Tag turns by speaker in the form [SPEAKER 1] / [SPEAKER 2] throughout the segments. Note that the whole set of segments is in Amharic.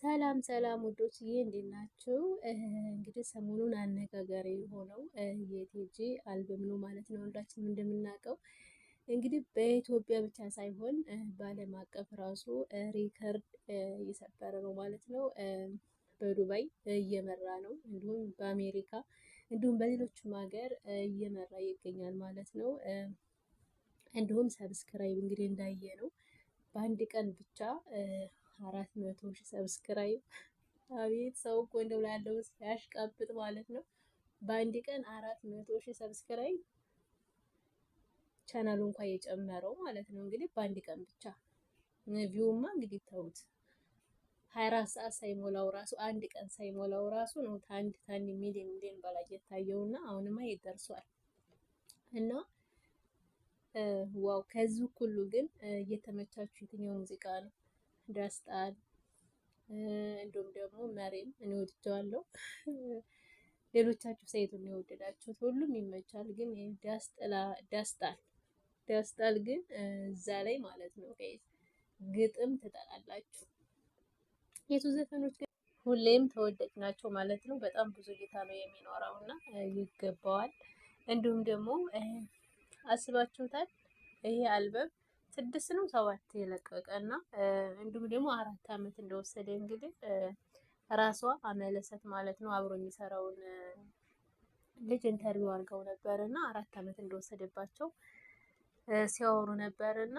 [SPEAKER 1] ሰላም ሰላም ውዶችዬ እንዴት ናችሁ? እንግዲህ ሰሞኑን አነጋጋሪ የሆነው የቲጂ አልበም ነው ማለት ነው። ሁላችንም እንደምናውቀው እንግዲህ በኢትዮጵያ ብቻ ሳይሆን በዓለም አቀፍ ራሱ ሪከርድ እየሰበረ ነው ማለት ነው። በዱባይ እየመራ ነው፣ እንዲሁም በአሜሪካ እንዲሁም በሌሎችም ሀገር እየመራ ይገኛል ማለት ነው። እንዲሁም ሰብስክራይብ እንግዲህ እንዳየ ነው በአንድ ቀን ብቻ 400,000 ሰብስክራይብ። አቤት ሰው እኮ እንደው ላለው ያሽቃብጥ ማለት ነው። በአንድ ቀን 400,000 ሰብስክራይብ ቻናሉ እንኳን የጨመረው ማለት ነው። እንግዲህ በአንድ ቀን ብቻ ቪውማ እንግዲህ ተውት 24 ሰዓት ሳይሞላው ራሱ አንድ ቀን ሳይሞላው ራሱ ነው ታንድ ሚሊዮን በላይ የታየውና አሁንማ ይደርሷል። እና ዋው ከዚህ ሁሉ ግን እየተመቻችሁ የትኛው ሙዚቃ ነው? ዳስጣል እንዲሁም ደግሞ መሬም እኔ ወድጀዋለሁ። ሌሎቻችሁ ሰይቱን ነው የወደዳችሁት። ሁሉም ይመቻል፣ ግን ዳስጣል ግን እዛ ላይ ማለት ነው ግጥም ትጠላላችሁ። የቱ ዘፈኖች ግን ሁሌም ተወዳጅ ናቸው ማለት ነው። በጣም ብዙ እይታ ነው የሚኖረው እና ይገባዋል። እንዲሁም ደግሞ አስባችሁታል ይሄ አልበም 6 ነው 7 የለቀቀ እና እንዲሁም ደግሞ 4 አመት እንደወሰደ እንግዲህ ራሷ አመለሰት ማለት ነው አብሮ የሚሰራውን ልጅ ኢንተርቪው አድርገው ነበር እና 4 አመት እንደወሰደባቸው ሲያወሩ ነበር እና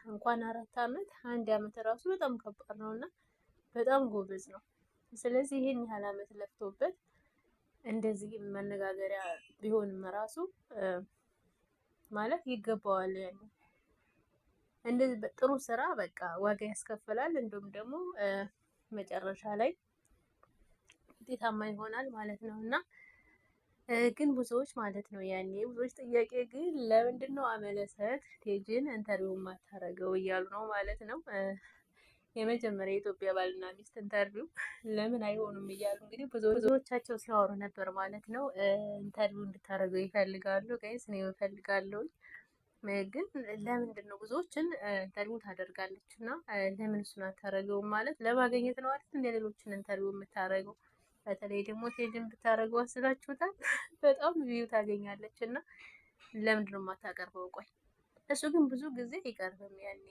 [SPEAKER 1] እንኳን 4 አመት 1 አመት ራሱ በጣም ከባድ ነው እና በጣም ጎበዝ ነው። ስለዚህ ይሄን ያህል አመት ለፍቶበት እንደዚህ መነጋገሪያ ቢሆንም ራሱ ማለት ይገባዋል። ያኔ እንደዚህ ጥሩ ስራ በቃ ዋጋ ያስከፍላል። እንዲሁም ደግሞ መጨረሻ ላይ ውጤታማ ይሆናል ማለት ነው እና ግን ብዙዎች ማለት ነው ያኔ ብዙዎች ጥያቄ ግን ለምንድን ነው አመለሰት ቲጂን ኢንተርቪው የማታረገው እያሉ ነው ማለት ነው። የመጀመሪያ የኢትዮጵያ ባልና ሚስት ኢንተርቪው ለምን አይሆኑም እያሉ እንግዲህ ብዙዎቻቸው ሲያወሩ ነበር ማለት ነው። ኢንተርቪው እንድታረገው ይፈልጋሉ። ጋይስ እኔ እፈልጋለሁ፣ ግን ለምንድን ነው ብዙዎችን ኢንተርቪው ታደርጋለች እና ለምን እሱን አታረገውም? ማለት ለማግኘት ነው አይደል? እንደ ሌሎችን ኢንተርቪው የምታረገው። በተለይ ደግሞ ቲጂን ብታረገው አስላችሁታል በጣም ቪው ታገኛለች እና ለምንድን ነው የማታቀርበው? ቆይ እሱ ግን ብዙ ጊዜ አይቀርብም። ያኔ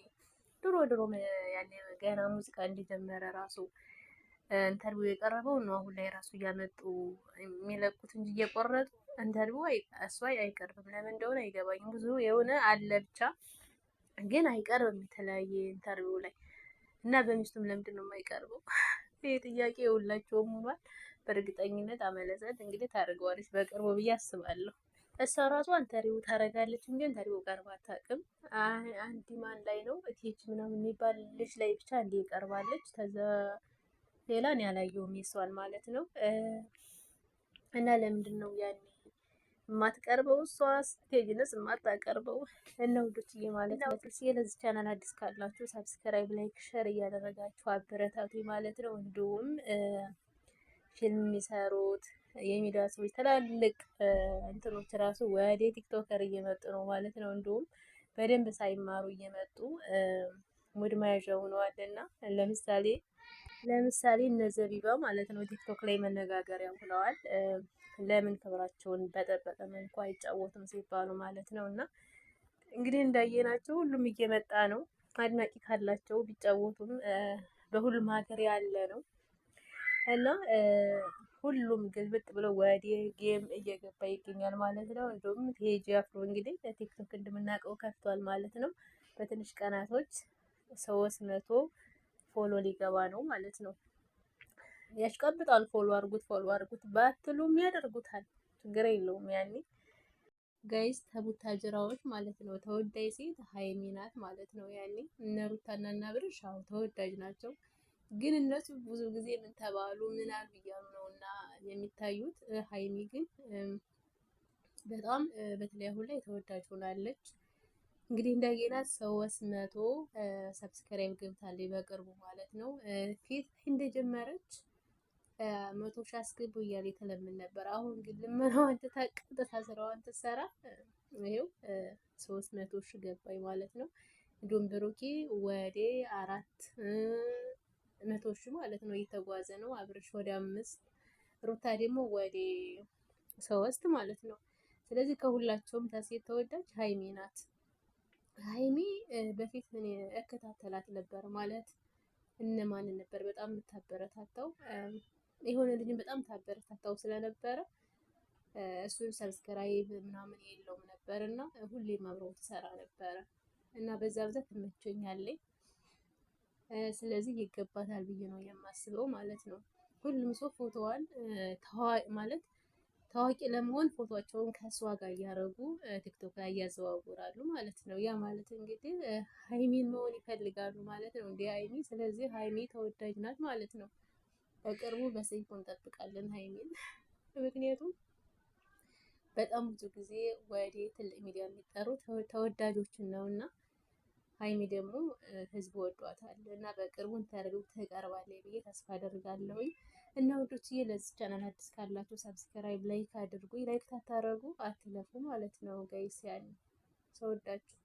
[SPEAKER 1] ድሮ ያኔ ገና ሙዚቃ እንዲጀመረ ራሱ ኢንተርቪው የቀረበው ነው። አሁን ላይ ራሱ እያመጡ የሚለቁት እንጂ እየቆረጡ ኢንተርቪው እሱ አይቀርብም። ለምን እንደሆነ አይገባኝም። ብዙ የሆነ አለ ብቻ ግን አይቀርብም የተለያየ ኢንተርቪው ላይ እና በሚስቱም ለምንድን ነው የማይቀርበው? ይሄ ጥያቄ ሁላችሁም ሆኗል። በእርግጠኝነት አመለሰት እንግዲህ ታደርገዋለች በቅርቡ ብዬ አስባለሁ። እሷ ራሷ ኢንተርቪው ታደርጋለች እንጂ ኢንተርቪው ቀርባ አታውቅም። አንድ ማን ላይ ነው ቲጂ ምናምን የሚባል ልጅ ላይ ብቻ እንዴ ቀርባለች። ከዛ ሌላ እኔ አላየሁም የሷን ማለት ነው። እና ለምንድን ነው ያኔ የማትቀርበው? እሷስ ቲጂንስ የማታቀርበው? እና ውዶችዬ ማለት ነው ለዚህ ቻናል አዲስ ካላችሁ ሰብስክራይብ፣ ላይክ፣ ሼር እያደረጋችሁ አበረታቱ ማለት ነው። እንዲሁም ፊልም የሚሰሩት የሚዲያ ሰዎች ትላልቅ እንትኖች ራሱ ወደ ቲክቶከር እየመጡ ነው ማለት ነው። እንዲሁም በደንብ ሳይማሩ እየመጡ ሙድ መያዣ ሆነዋልና ለምሳሌ እነ ዘቢባ ማለት ነው ቲክቶክ ላይ መነጋገሪያ ሆነዋል። ለምን ክብራቸውን በጠበቀ መልኩ አይጫወቱም ሲባሉ ማለት ነው። እና እንግዲህ እንዳየናቸው ሁሉም እየመጣ ነው። አድናቂ ካላቸው ቢጫወቱም በሁሉም ሀገር ያለ ነው እና ሁሉም ግልብጥ ብሎ ወደ ጌም እየገባ ይገኛል ማለት ነው። እንዲሁም ቲጂ አፍሮ እንግዲህ ቲክቶክ እንደምናውቀው ከፍቷል ማለት ነው። በትንሽ ቀናቶች 300 ፎሎ ሊገባ ነው ማለት ነው። ያሽቀብጣል። ፎሎ አድርጉት ባትሉም ያደርጉታል። ችግር የለውም። ያኔ ጋይስ ተቡታጅራዎች ማለት ነው ተወዳጅ ሴት ሀይሚ ናት ማለት ነው። ያኔ እነ ሩታና እና አብርሽ ተወዳጅ ናቸው። ግን እነሱ ብዙ ጊዜ ምን ተባሉ ምን አሉ እያሉ ነው እና የሚታዩት። ሀይሚ ግን በጣም በተለይ አሁን ላይ ተወዳጅ ሆናለች። እንግዲህ እንዳየናት 300 ሰብስክራይብ ገብታለች በቅርቡ ማለት ነው። ፊት እንደጀመረች 100 ሺህ አስገቡ እያለ የተለምን ነበር። አሁን ግን ልመናዋን ቀጥታ ስራዋን ትሰራ ይሄው 300 ሺህ ገባኝ ማለት ነው። እንዲሁም ብሩኬ ወደ 4 100 ሺህ ማለት ነው እየተጓዘ ነው። አብርሽ ወደ 5 ሩታ ደግሞ ወደ 3 ማለት ነው። ስለዚህ ከሁላቸውም ተሴት ተወዳጅ ሀይሚ ናት። ሀይሚ በፊት እኔ እከታተላት ነበር ማለት እነማንን ነበር በጣም የምታበረታታው የሆነ ልጅን በጣም ታበረታታው ስለነበረ እሱን ሰብስክራይብ ምናምን የለውም ነበር እና ሁሌም አብረው ትሰራ ነበረ እና በዛ ብዛት ትመቸኛለች። ስለዚህ ይገባታል ብዬ ነው የማስበው ማለት ነው። ሁሉም ሰው ፎቶዋን ማለት ታዋቂ ለመሆን ፎቶቸውን ከእሷ ጋር እያደረጉ ቲክቶክ ላይ እያዘዋውራሉ ማለት ነው። ያ ማለት እንግዲህ ሀይሚን መሆን ይፈልጋሉ ማለት ነው እንደ ሀይሚ። ስለዚህ ሀይሚ ተወዳጅ ናት ማለት ነው። በቅርቡ በሰይፉ እንጠብቃለን ሀይሚን። ምክንያቱም በጣም ብዙ ጊዜ ወደ ትልቅ ሚዲያ የሚጠሩ ተወዳጆችን ነው እና ሀይሚ ደግሞ ህዝብ ወዷታል እና በቅርቡ ኢንተርቪው ትቀርባለች ብዬ ተስፋ አደርጋለሁ። እና ውዶችዬ ለዚህ ቻናል አዲስ ካላችሁ ሰብስክራይብ፣ ላይክ አድርጉ። ላይክ ታታረጉ አትለፉ ማለት ነው ጋይስ። ያኔ ሰው ወዳችሁ